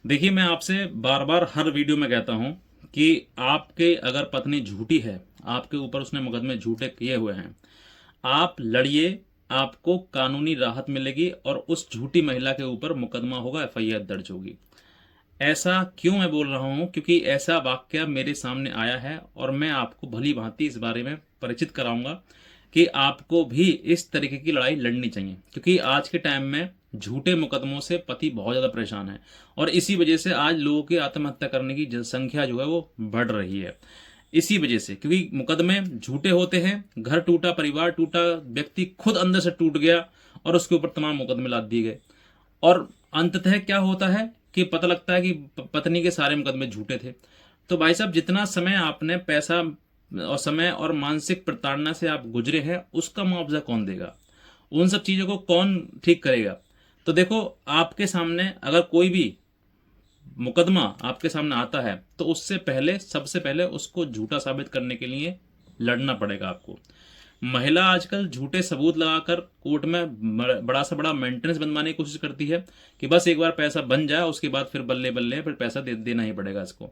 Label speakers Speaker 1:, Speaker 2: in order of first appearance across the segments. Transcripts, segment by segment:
Speaker 1: देखिए, मैं आपसे बार बार हर वीडियो में कहता हूं कि आपके अगर पत्नी झूठी है, आपके ऊपर उसने मुकदमे झूठे किए हुए हैं, आप लड़िए। आपको कानूनी राहत मिलेगी और उस झूठी महिला के ऊपर मुकदमा होगा, एफआईआर दर्ज होगी। ऐसा क्यों मैं बोल रहा हूं? क्योंकि ऐसा वाक्य मेरे सामने आया है और मैं आपको भली भांति इस बारे में परिचित कराऊंगा कि आपको भी इस तरीके की लड़ाई लड़नी चाहिए। क्योंकि आज के टाइम में झूठे मुकदमों से पति बहुत ज़्यादा परेशान है और इसी वजह से आज लोगों की आत्महत्या करने की जनसंख्या जो है वो बढ़ रही है। इसी वजह से, क्योंकि मुकदमे झूठे होते हैं, घर टूटा, परिवार टूटा, व्यक्ति खुद अंदर से टूट गया और उसके ऊपर तमाम मुकदमे लाद दिए गए। और अंततः क्या होता है कि पता लगता है कि पत्नी के सारे मुकदमे झूठे थे। तो भाई साहब, जितना समय आपने पैसा और समय और मानसिक प्रताड़ना से आप गुजरे हैं, उसका मुआवजा कौन देगा? उन सब चीज़ों को कौन ठीक करेगा? तो देखो, आपके सामने अगर कोई भी मुकदमा आपके सामने आता है तो उससे पहले, सबसे पहले उसको झूठा साबित करने के लिए लड़ना पड़ेगा आपको। महिला आजकल झूठे सबूत लगाकर कोर्ट में बड़ा सा बड़ा मेंटेनेंस बनवाने की कोशिश करती है कि बस एक बार पैसा बन जाए, उसके बाद फिर बल्ले बल्ले फिर पैसा देना ही पड़ेगा इसको।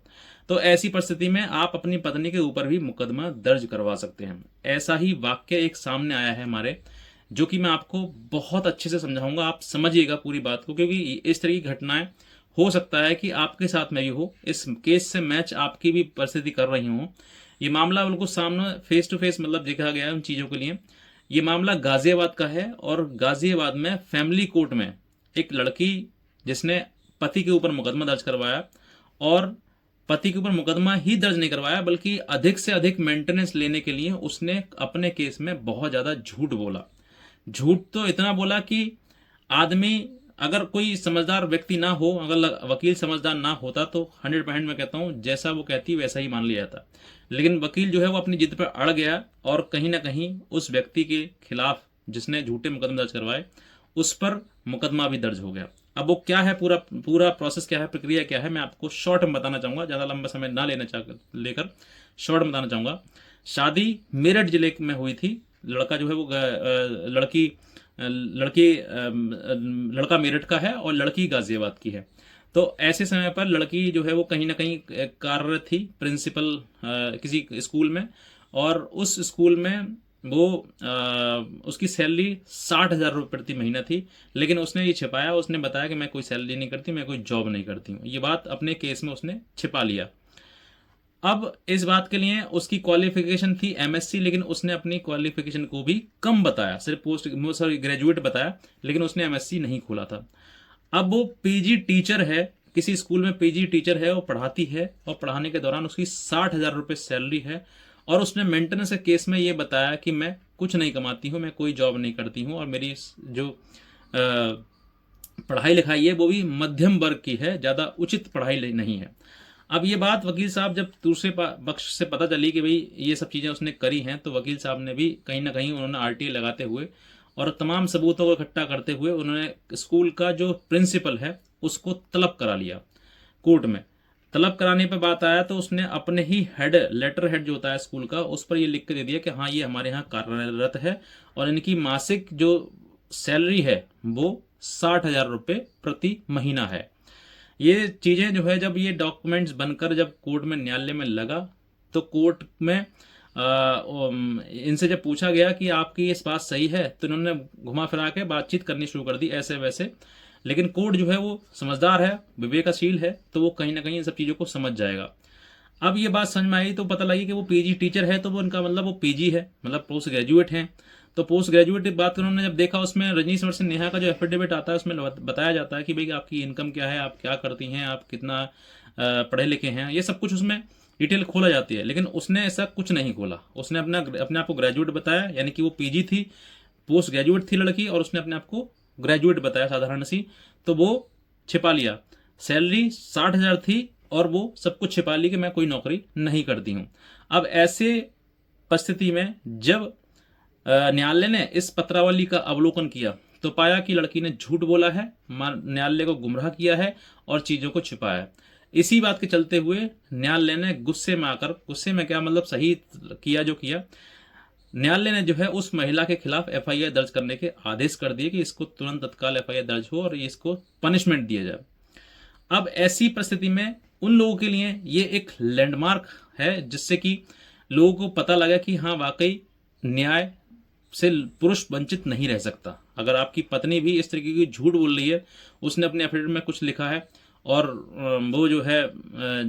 Speaker 1: तो ऐसी परिस्थिति में आप अपनी पत्नी के ऊपर भी मुकदमा दर्ज करवा सकते हैं। ऐसा ही वाक्य एक सामने आया है हमारे, जो कि मैं आपको बहुत अच्छे से समझाऊंगा। आप समझिएगा पूरी बात को, क्योंकि इस तरह की घटनाएं हो सकता है कि आपके साथ में भी हो। इस केस से मैच आपकी भी परिस्थिति कर रही हूँ। ये मामला बिल्कुल सामने फेस टू फेस मतलब देखा गया है उन चीज़ों के लिए। ये मामला गाजियाबाद का है और गाजियाबाद में फैमिली कोर्ट में एक लड़की, जिसने पति के ऊपर मुकदमा दर्ज करवाया, और पति के ऊपर मुकदमा ही दर्ज नहीं करवाया बल्कि अधिक से अधिक मेंटेनेंस लेने के लिए उसने अपने केस में बहुत ज़्यादा झूठ बोला। झूठ तो इतना बोला कि आदमी, अगर कोई समझदार व्यक्ति ना हो, अगर वकील समझदार ना होता तो 100% मैं कहता हूँ जैसा वो कहती वैसा ही मान लिया जाता। लेकिन वकील जो है वो अपनी जिद पर अड़ गया और कहीं ना कहीं उस व्यक्ति के खिलाफ, जिसने झूठे मुकदमे दर्ज करवाए, उस पर मुकदमा भी दर्ज हो गया। अब वो क्या है, पूरा पूरा प्रोसेस क्या है, प्रक्रिया क्या है, मैं आपको शॉर्ट में बताना चाहूँगा, ज़्यादा लंबा समय ना लेकर शॉर्ट में बताना चाहूँगा। शादी मेरठ जिले में हुई थी। लड़का जो है वो लड़की लड़की लड़का मेरठ का है और लड़की गाजियाबाद की है। तो ऐसे समय पर लड़की जो है वो कहीं ना कहीं कार्यरत थी प्रिंसिपल किसी स्कूल में, और उस स्कूल में वो उसकी सैलरी 60,000 रुपये प्रति महीना थी। लेकिन उसने ये छिपाया, उसने बताया कि मैं कोई सैलरी नहीं करती, मैं कोई जॉब नहीं करती हूँ। ये बात अपने केस में उसने छिपा लिया। अब इस बात के लिए उसकी क्वालिफिकेशन थी एमएससी, लेकिन उसने अपनी क्वालिफिकेशन को भी कम बताया, सिर्फ पोस्ट सॉरी ग्रेजुएट बताया, लेकिन उसने एमएससी नहीं खोला था। अब वो पीजी टीचर है, किसी स्कूल में पीजी टीचर है, वो पढ़ाती है और पढ़ाने के दौरान उसकी 60,000 रुपये सैलरी है। और उसने मेंटेनेंस के केस में ये बताया कि मैं कुछ नहीं कमाती हूँ, मैं कोई जॉब नहीं करती हूँ, और मेरी जो पढ़ाई लिखाई है वो भी मध्यम वर्ग की है, ज़्यादा उचित पढ़ाई नहीं है। अब ये बात वकील साहब जब दूसरे पक्ष से पता चली कि भाई ये सब चीज़ें उसने करी हैं, तो वकील साहब ने भी कहीं ना कहीं उन्होंने आरटीआई लगाते हुए और तमाम सबूतों को इकट्ठा करते हुए उन्होंने स्कूल का जो प्रिंसिपल है उसको तलब करा लिया कोर्ट में। तलब कराने पर बात आया तो उसने अपने ही लेटर हेड जो होता है स्कूल का, उस पर ये लिख के दे दिया कि हाँ, ये हमारे यहाँ कार्यरत है और इनकी मासिक जो सैलरी है वो 60,000 रुपये प्रति महीना है। ये चीज़ें जो है, जब ये डॉक्यूमेंट्स बनकर जब कोर्ट में, न्यायालय में लगा, तो कोर्ट में इनसे जब पूछा गया कि आपकी इस बात सही है, तो इन्होंने घुमा फिरा के बातचीत करनी शुरू कर दी ऐसे वैसे। लेकिन कोर्ट जो है वो समझदार है, विवेकशील है, तो वो कहीं ना कहीं इन सब चीज़ों को समझ जाएगा। अब ये बात समझ में आई तो पता लगी कि वो पीजी टीचर है, तो वो उनका मतलब वो पीजी है, मतलब पोस्ट ग्रेजुएट हैं। तो पोस्ट ग्रेजुएट की बात उन्होंने जब देखा, उसमें रजनीश वर्ष नेहा का जो एफिडेविट आता है उसमें बताया जाता है कि भाई आपकी इनकम क्या है, आप क्या करती हैं, आप कितना पढ़े लिखे हैं, ये सब कुछ उसमें डिटेल खोला जाती है। लेकिन उसने ऐसा कुछ नहीं खोला। उसने अपने आप को ग्रेजुएट बताया, यानी कि वो पीजी थी, पोस्ट ग्रेजुएट थी लड़की, और उसने अपने आप को ग्रेजुएट बताया साधारण सी। तो वो छिपा लिया, सैलरी 60,000 थी और वो सब कुछ छिपा ली कि मैं कोई नौकरी नहीं करती हूँ। अब ऐसे परिस्थिति में जब न्यायालय ने इस पत्रावली का अवलोकन किया तो पाया कि लड़की ने झूठ बोला है, न्यायालय को गुमराह किया है और चीज़ों को छिपाया है। इसी बात के चलते हुए न्यायालय ने गुस्से में आकर, गुस्से में क्या मतलब, सही किया जो किया, न्यायालय ने जो है उस महिला के खिलाफ एफआईआर दर्ज करने के आदेश कर दिए कि इसको तुरंत तत्काल एफआईआर दर्ज हो और इसको पनिशमेंट दिया जाए। अब ऐसी परिस्थिति में उन लोगों के लिए ये एक लैंडमार्क है, जिससे कि लोगों को पता लगा कि हाँ वाकई न्याय से पुरुष वंचित नहीं रह सकता। अगर आपकी पत्नी भी इस तरीके की झूठ बोल रही है, उसने अपने एफिडेविट में कुछ लिखा है और वो जो है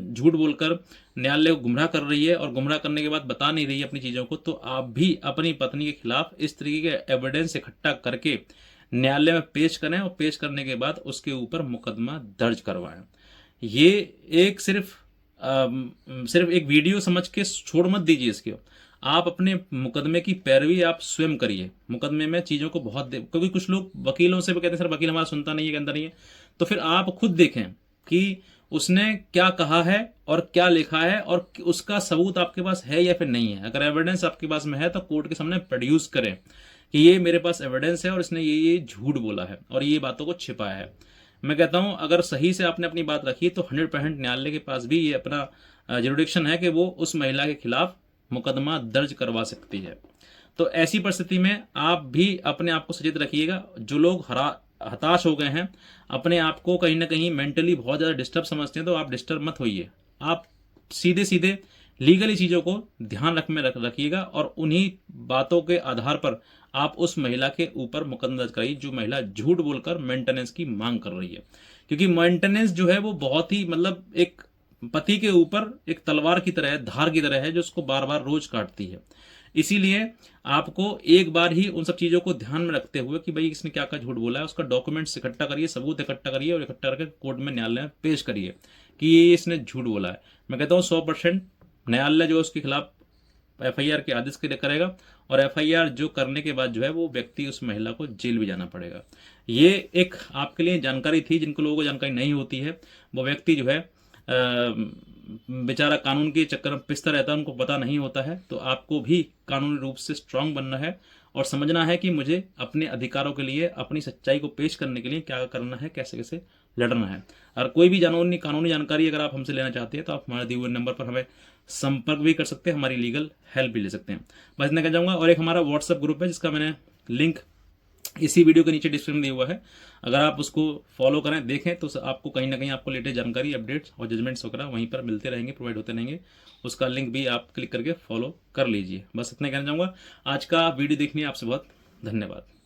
Speaker 1: झूठ बोलकर न्यायालय को गुमराह कर रही है और गुमराह करने के बाद बता नहीं रही है अपनी चीज़ों को, तो आप भी अपनी पत्नी के खिलाफ इस तरीके के एविडेंस इकट्ठा करके न्यायालय में पेश करें और पेश करने के बाद उसके ऊपर मुकदमा दर्ज करवाएं। ये एक सिर्फ एक वीडियो समझ के छोड़ मत दीजिए इसके। आप अपने मुकदमे की पैरवी आप स्वयं करिए। मुकदमे में चीज़ों को क्योंकि कुछ लोग वकीलों से भी कहते हैं सर वकील हमारा सुनता नहीं है, कहता नहीं है, तो फिर आप खुद देखें कि उसने क्या कहा है और क्या लिखा है और उसका सबूत आपके पास है या फिर नहीं है। अगर एविडेंस आपके पास में है तो कोर्ट के सामने प्रोड्यूस करें कि ये मेरे पास एविडेंस है और इसने ये झूठ बोला है और ये बातों को छिपाया है। मैं कहता हूं अगर सही से आपने अपनी बात रखी तो 100% न्यायालय के पास भी ये अपना जुरिडिक्शन है कि वो उस महिला के खिलाफ मुकदमा दर्ज करवा सकती है। तो ऐसी परिस्थिति में आप भी अपने आप को सचेत रखिएगा। जो लोग हताश हो गए हैं, अपने आप को कहीं ना कहीं मेंटली बहुत ज़्यादा डिस्टर्ब समझते हैं, तो आप डिस्टर्ब मत होइए। आप सीधे सीधे लीगली चीज़ों को ध्यान रखिएगा और उन्हीं बातों के आधार पर आप उस महिला के ऊपर मुकदमा दर्ज कराइए जो महिला झूठ बोलकर मेंटेनेंस की मांग कर रही है। क्योंकि मेंटेनेंस जो है वो बहुत ही मतलब एक पति के ऊपर एक तलवार की तरह है, धार की तरह है, जो उसको बार बार रोज काटती है। इसीलिए आपको एक बार ही उन सब चीज़ों को ध्यान में रखते हुए कि भाई इसने क्या क्या झूठ बोला है, उसका डॉक्यूमेंट्स इकट्ठा करिए, सबूत इकट्ठा करिए और इकट्ठा करके कोर्ट में न्यायालय में पेश करिए कि ये इसने झूठ बोला है। मैं कहता हूँ 100% न्यायालय जो है उसके खिलाफ FIR के आदेश के लिए करेगा और FIR जो करने के बाद जो है वो व्यक्ति उस महिला को जेल भी जाना पड़ेगा। ये एक आपके लिए जानकारी थी। जिनको लोगों को जानकारी नहीं होती है वो व्यक्ति जो है बेचारा कानून के चक्कर में पिसता रहता है, उनको पता नहीं होता है। तो आपको भी कानूनी रूप से स्ट्रांग बनना है और समझना है कि मुझे अपने अधिकारों के लिए, अपनी सच्चाई को पेश करने के लिए क्या करना है, कैसे कैसे लड़ना है। और कोई भी कानूनी जानकारी अगर आप हमसे लेना चाहते हैं तो आप हमारे दिए हुए नंबर पर हमें संपर्क भी कर सकते हैं, हमारी लीगल हेल्प भी ले सकते हैं। बस इतना कह जाऊँगा। और एक हमारा व्हाट्सएप ग्रुप है जिसका मैंने लिंक इसी वीडियो के नीचे डिस्क्रिप्शन दिया हुआ है। अगर आप उसको फॉलो करें, देखें, तो आपको कहीं ना कहीं आपको लेटेस्ट जानकारी, अपडेट्स और जजमेंट्स वगैरह वहीं पर मिलते रहेंगे, प्रोवाइड होते रहेंगे। उसका लिंक भी आप क्लिक करके फॉलो कर लीजिए। बस इतना कहना चाहूँगा। आज का वीडियो देखने आपसे बहुत धन्यवाद।